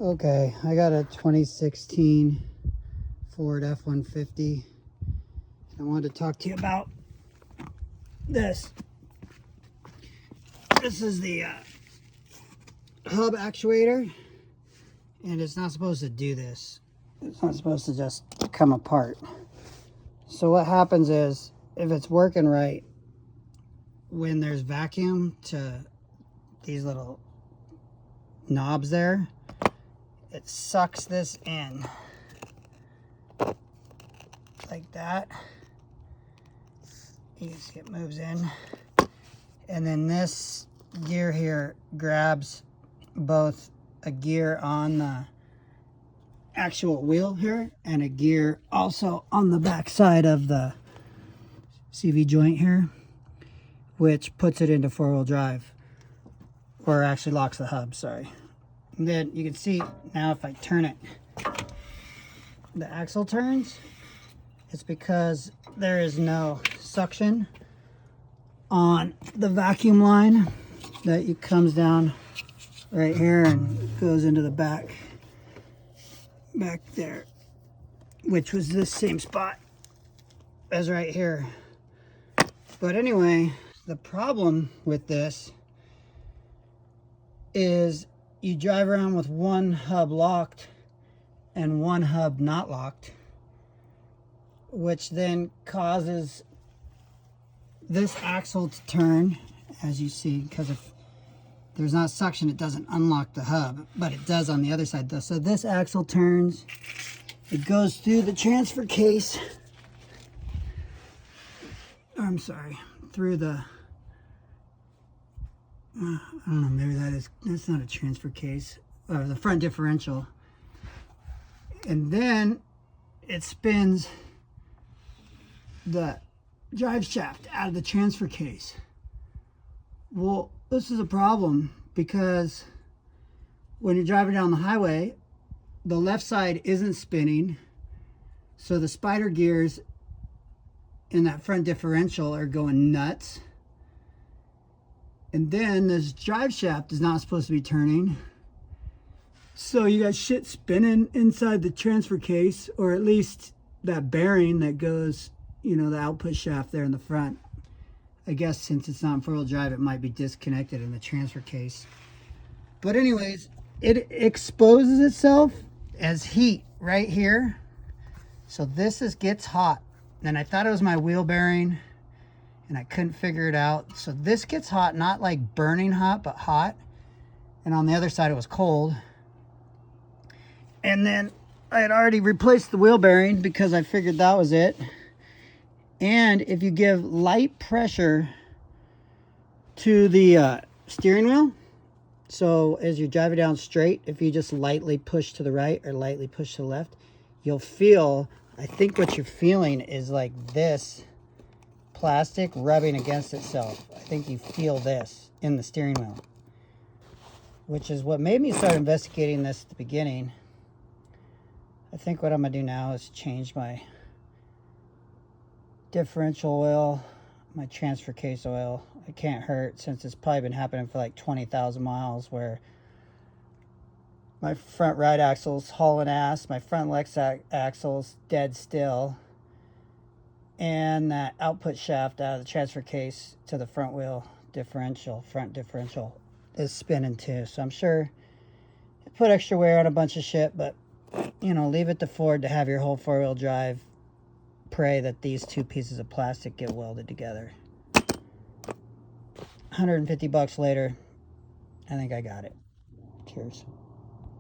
Okay, I got a 2016 Ford F150. I wanted to talk to you about this. This is the hub actuator, and it's not supposed to do this. It's not supposed to just come apart. So what happens is, if it's working right, when there's vacuum to these little knobs there, it sucks this in like that. You can see it moves in, and then this gear here grabs both a gear on the actual wheel here and a gear also on the back side of the CV joint here, which puts it into four-wheel drive, or actually locks the hub, sorry. And then you can see now if I turn it, the axle turns. It's because there is no suction on the vacuum line that comes down right here and goes into the back there, which was this same spot as right here. But anyway, the problem with this is you drive around with one hub locked and one hub not locked, which then causes this axle to turn, as you see, because if there's not suction, it doesn't unlock the hub, but it does on the other side though. So this axle turns, it goes through the transfer case, I'm sorry, through the, I don't know, maybe that's not a transfer case, the front differential, and then it spins the drive shaft out of the transfer case. Well, this is a problem because when you're driving down the highway, the left side isn't spinning, so the spider gears in that front differential are going nuts. And then this drive shaft is not supposed to be turning. So you got shit spinning inside the transfer case, or at least that bearing that goes, you know, the output shaft there in the front. I guess since it's not in four-wheel drive, it might be disconnected in the transfer case. But anyways, it exposes itself as heat right here. So this gets hot. And I thought it was my wheel bearing, and I couldn't figure it out. So this gets hot, not like burning hot, but hot. And on the other side, it was cold. And then I had already replaced the wheel bearing because I figured that was it. And if you give light pressure to the steering wheel, so as you're driving down straight, if you just lightly push to the right or lightly push to the left, you'll feel, I think what you're feeling is like this plastic rubbing against itself. I think you feel this in the steering wheel, which is what made me start investigating this at the beginning. I think what I'm gonna do now is change my differential oil, my transfer case oil. It can't hurt, since it's probably been happening for like 20,000 miles, where my front right axle's hauling ass, my front left axle's dead still, and that output shaft out of the transfer case to the front wheel differential, front differential, is spinning too. So I'm sure it put extra wear on a bunch of shit, but you know, leave it to Ford to have your whole four-wheel drive. Pray that these two pieces of plastic get welded together. 150 bucks later, I think I got it. Cheers.